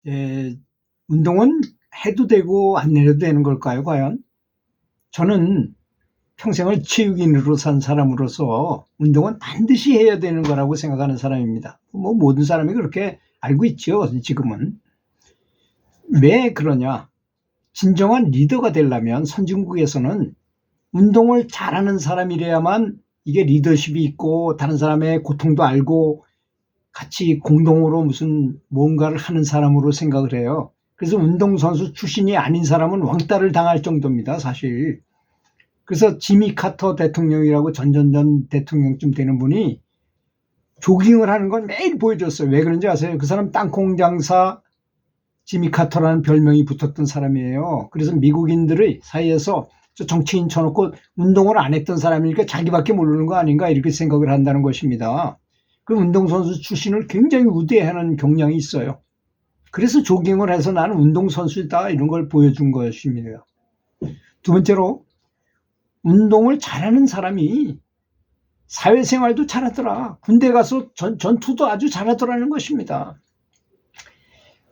예, 운동은 해도 되고 안 해도 되는 걸까요, 과연? 저는 평생을 체육인으로 산 사람으로서 운동은 반드시 해야 되는 거라고 생각하는 사람입니다. 뭐 모든 사람이 그렇게 알고 있죠, 지금은. 왜 그러냐? 진정한 리더가 되려면 선진국에서는 운동을 잘하는 사람이래야만 이게 리더십이 있고 다른 사람의 고통도 알고 같이 공동으로 무슨 뭔가를 하는 사람으로 생각을 해요. 그래서 운동선수 출신이 아닌 사람은 왕따를 당할 정도입니다, 사실. 그래서 지미 카터 대통령이라고 전전전 대통령쯤 되는 분이 조깅을 하는 걸 매일 보여줬어요. 왜 그런지 아세요? 그 사람 땅콩 장사 지미 카터라는 별명이 붙었던 사람이에요. 그래서 미국인들의 사이에서 저 정치인 쳐놓고 운동을 안 했던 사람이니까 자기밖에 모르는 거 아닌가 이렇게 생각을 한다는 것입니다. 그 운동선수 출신을 굉장히 우대하는 경향이 있어요. 그래서 조깅을 해서 나는 운동선수다 이런 걸 보여준 것입니다. 두 번째로 운동을 잘하는 사람이 사회생활도 잘하더라. 군대 가서 전투도 아주 잘하더라는 것입니다.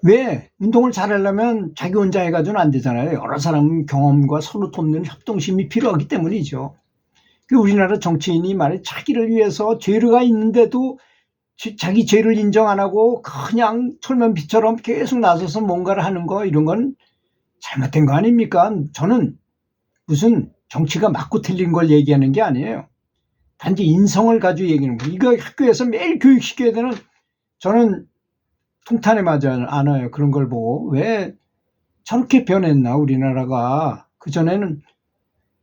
왜? 운동을 잘하려면 자기 혼자 해가지고는 안 되잖아요. 여러 사람 경험과 서로 돕는 협동심이 필요하기 때문이죠. 우리나라 정치인이 말해 자기를 위해서 죄가 있는데도 자기 죄를 인정 안 하고 그냥 철면피처럼 계속 나서서 뭔가를 하는 거 이런 건 잘못된 거 아닙니까? 저는 무슨 정치가 맞고 틀린 걸 얘기하는 게 아니에요. 단지 인성을 가지고 얘기하는 거예요. 이거 학교에서 매일 교육시켜야 되는 저는 통탄에 맞지 않아요. 그런 걸 보고 왜 저렇게 변했나 우리나라가. 그전에는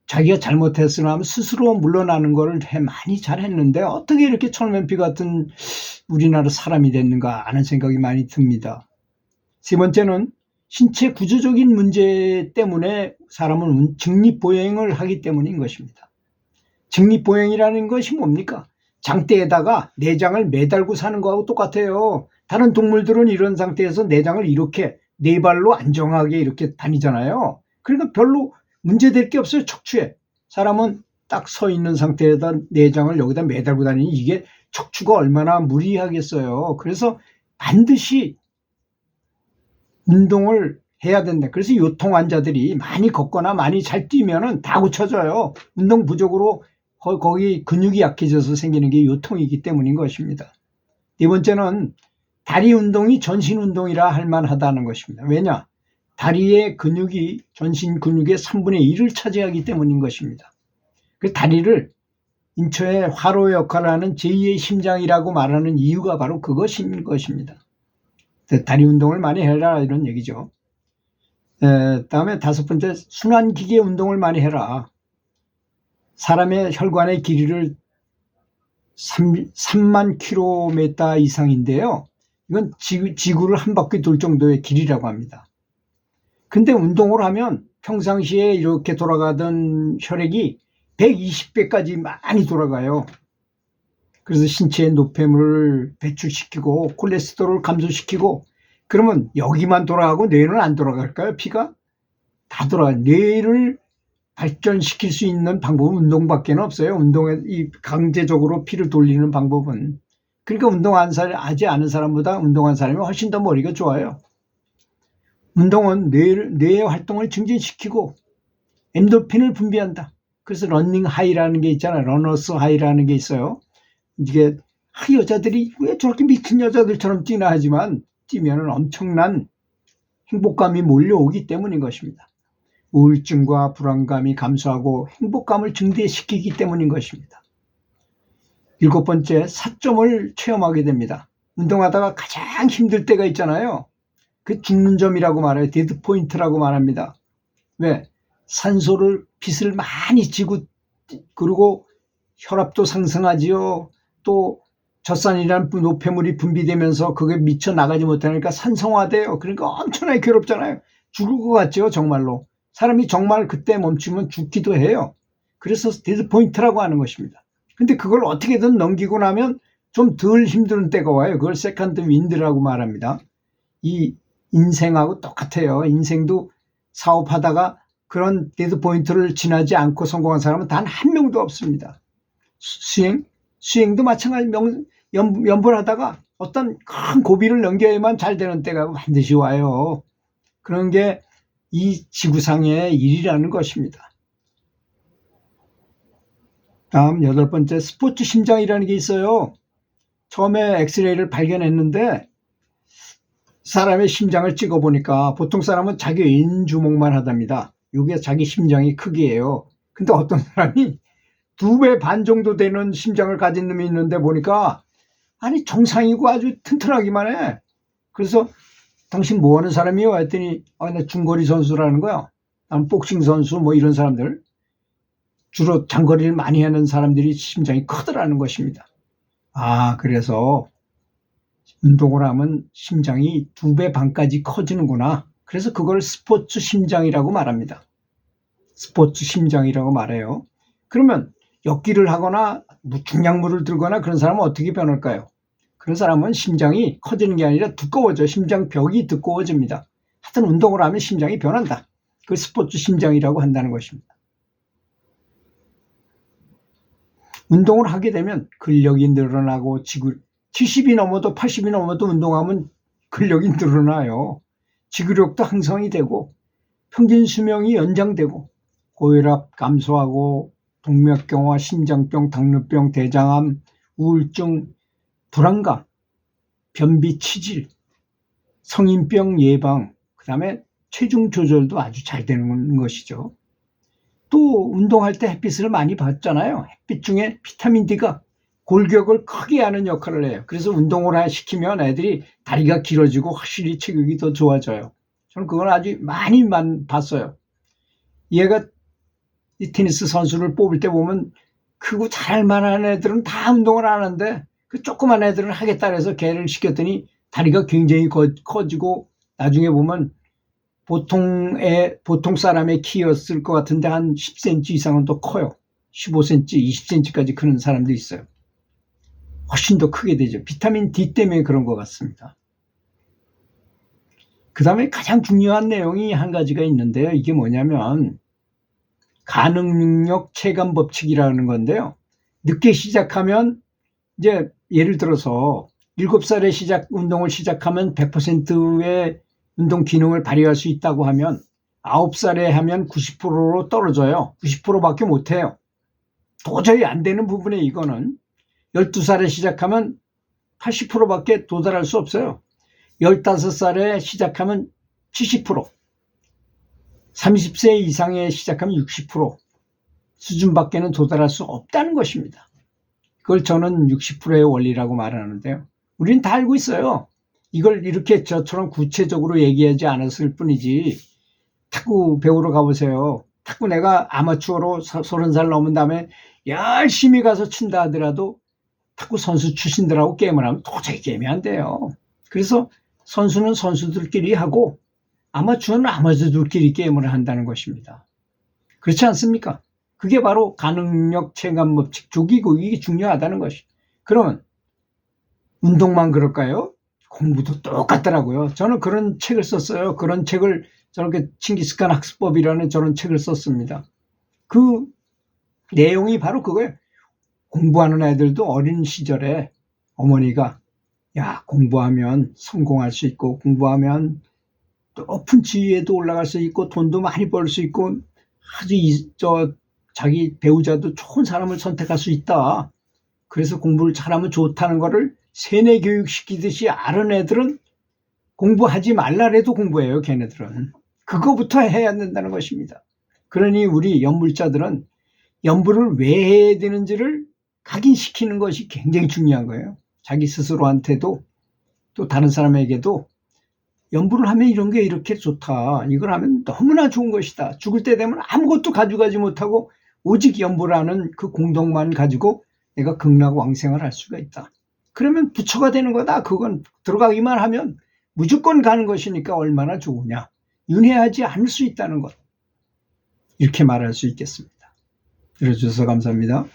자기가 잘못했으나 하면 스스로 물러나는 걸 많이 잘했는데 어떻게 이렇게 철면피 같은 우리나라 사람이 됐는가 하는 생각이 많이 듭니다. 세 번째는 신체 구조적인 문제 때문에 사람은 직립보행을 하기 때문인 것입니다. 직립보행이라는 것이 뭡니까? 장대에다가 내장을 매달고 사는 거하고 똑같아요. 다른 동물들은 이런 상태에서 내장을 이렇게 네 발로 안정하게 이렇게 다니잖아요. 그러니까 별로 문제될 게 없어요, 척추에. 사람은 딱 서 있는 상태에다 내장을 여기다 매달고 다니니 이게 척추가 얼마나 무리하겠어요. 그래서 반드시 운동을 해야 된다. 그래서 요통 환자들이 많이 걷거나 많이 잘 뛰면은 다 고쳐져요. 운동 부족으로 거기 근육이 약해져서 생기는 게 요통이기 때문인 것입니다. 네 번째는 다리 운동이 전신 운동이라 할 만하다는 것입니다. 왜냐? 다리의 근육이 전신 근육의 3분의 1을 차지하기 때문인 것입니다. 그 다리를 인초의 화로 역할을 하는 제2의 심장이라고 말하는 이유가 바로 그것인 것입니다. 다리 운동을 많이 해라 이런 얘기죠. 다음에 다섯 번째, 순환기계 운동을 많이 해라. 사람의 혈관의 길이를 3만 킬로미터 이상인데요. 이건 지구를 한 바퀴 돌 정도의 길이라고 합니다. 근데 운동을 하면 평상시에 이렇게 돌아가던 혈액이 120배까지 많이 돌아가요. 그래서 신체의 노폐물을 배출시키고 콜레스테롤을 감소시키고 그러면 여기만 돌아가고 뇌는 안 돌아갈까요? 피가? 다 돌아가요. 뇌를 발전시킬 수 있는 방법은 운동밖에 없어요. 운동에 강제적으로 피를 돌리는 방법은. 그러니까 운동하지 않은 사람보다 운동한 사람이 훨씬 더 머리가 좋아요. 운동은 뇌의 활동을 증진시키고 엔도핀을 분비한다. 그래서 러닝 하이라는 게 있잖아요. 러너스 하이라는 게 있어요. 이게 여자들이 왜 저렇게 미친 여자들처럼 뛰나 하지만 뛰면 엄청난 행복감이 몰려오기 때문인 것입니다. 우울증과 불안감이 감소하고 행복감을 증대시키기 때문인 것입니다. 일곱 번째, 사점을 체험하게 됩니다. 운동하다가 가장 힘들 때가 있잖아요. 그 죽는 점이라고 말해요. 데드 포인트라고 말합니다. 왜? 빛을 많이 쥐고 그리고 혈압도 상승하지요. 또 젖산이라는 노폐물이 분비되면서 그게 미쳐 나가지 못하니까 산성화돼요. 그러니까 엄청나게 괴롭잖아요. 죽을 것 같죠, 정말로. 사람이 정말 그때 멈추면 죽기도 해요. 그래서 데드 포인트라고 하는 것입니다. 근데 그걸 어떻게든 넘기고 나면 좀 덜 힘든 때가 와요. 그걸 세컨드 윈드라고 말합니다. 이 인생하고 똑같아요. 인생도 사업하다가 그런 데드 포인트를 지나지 않고 성공한 사람은 단 한 명도 없습니다. 수행도 마찬가지. 연불하다가 어떤 큰 고비를 넘겨야만 잘 되는 때가 반드시 와요. 그런 게 이 지구상의 일이라는 것입니다. 다음 8번째, 스포츠 심장이라는 게 있어요. 처음에 엑스레이를 발견했는데 사람의 심장을 찍어보니까 보통 사람은 자기 왼 주먹만 하답니다. 이게 자기 심장의 크기예요. 근데 어떤 사람이 2배 반 정도 되는 심장을 가진 놈이 있는데 보니까 아니 정상이고 아주 튼튼하기만 해. 그래서 당신 뭐 하는 사람이요? 했더니 나 중거리 선수라는 거야. 난 복싱 선수 뭐 이런 사람들. 주로 장거리를 많이 하는 사람들이 심장이 크더라는 것입니다. 그래서 운동을 하면 심장이 2배 반까지 커지는구나. 그래서 그걸 스포츠 심장이라고 말합니다. 스포츠 심장이라고 말해요. 그러면 역기를 하거나 중량물을 들거나 그런 사람은 어떻게 변할까요? 그런 사람은 심장이 커지는 게 아니라 두꺼워져. 심장벽이 두꺼워집니다. 하여튼 운동을 하면 심장이 변한다. 그 스포츠 심장이라고 한다는 것입니다. 운동을 하게 되면 근력이 늘어나고 70이 넘어도 80이 넘어도 운동하면 근력이 늘어나요. 지구력도 향상이 되고 평균 수명이 연장되고 고혈압 감소하고 동맥경화, 심장병, 당뇨병, 대장암, 우울증, 불안감, 변비, 치질, 성인병 예방, 그 다음에 체중 조절도 아주 잘 되는 것이죠. 또 운동할 때 햇빛을 많이 받잖아요. 햇빛 중에 비타민 D가 골격을 크게 하는 역할을 해요. 그래서 운동을 시키면 애들이 다리가 길어지고 확실히 체격이 더 좋아져요. 저는 그걸 아주 많이 봤어요. 얘가 이 테니스 선수를 뽑을 때 보면 크고 잘 만한 애들은 다 운동을 안 하는데 그 조그만 애들은 하겠다 해서 걔를 시켰더니 다리가 굉장히 커지고 나중에 보면 보통 사람의 키였을 것 같은데 한 10cm 이상은 더 커요. 15cm, 20cm까지 크는 사람도 있어요. 훨씬 더 크게 되죠. 비타민 D 때문에 그런 것 같습니다. 그 다음에 가장 중요한 내용이 한 가지가 있는데요. 이게 뭐냐면 가능력 체감 법칙이라는 건데요. 늦게 시작하면 이제 예를 들어서 7살에 운동을 시작하면 100%의 운동 기능을 발휘할 수 있다고 하면 9살에 하면 90%로 떨어져요. 90%밖에 못해요. 도저히 안 되는 부분에 이거는 12살에 시작하면 80%밖에 도달할 수 없어요. 15살에 시작하면 70%, 30세 이상에 시작하면 60% 수준밖에는 도달할 수 없다는 것입니다. 그걸 저는 60%의 원리라고 말하는데요. 우리는 다 알고 있어요. 이걸 이렇게 저처럼 구체적으로 얘기하지 않았을 뿐이지 탁구 배우러 가보세요. 탁구 내가 아마추어로 30살 넘은 다음에 열심히 가서 친다 하더라도 탁구 선수 출신들하고 게임을 하면 도저히 게임이 안 돼요. 그래서 선수는 선수들끼리 하고 아마추어는 아마추어들끼리 게임을 한다는 것입니다. 그렇지 않습니까? 그게 바로 가능력 체감 법칙 조기고 이게 중요하다는 것이. 그러면 운동만 그럴까요? 공부도 똑같더라고요. 저는 그런 책을 썼어요. 그런 책을 저렇게 칭기스칸 학습법이라는 저런 책을 썼습니다. 그 내용이 바로 그거예요. 공부하는 애들도 어린 시절에 어머니가 야 공부하면 성공할 수 있고 공부하면 높은 지위에도 올라갈 수 있고 돈도 많이 벌 수 있고 아주 자기 배우자도 좋은 사람을 선택할 수 있다. 그래서 공부를 잘하면 좋다는 거를 세뇌 교육시키듯이 아는 애들은 공부하지 말라래도 공부해요. 걔네들은. 그거부터 해야 된다는 것입니다. 그러니 우리 연불자들은 연불을 왜 해야 되는지를 각인시키는 것이 굉장히 중요한 거예요. 자기 스스로한테도 또 다른 사람에게도 연불을 하면 이런 게 이렇게 좋다. 이걸 하면 너무나 좋은 것이다. 죽을 때 되면 아무것도 가져가지 못하고 오직 연불하는 그 공덕만 가지고 내가 극락왕생을 할 수가 있다. 그러면 부처가 되는 거다. 그건 들어가기만 하면 무조건 가는 것이니까 얼마나 좋으냐. 윤회하지 않을 수 있다는 것. 이렇게 말할 수 있겠습니다. 들어주셔서 감사합니다.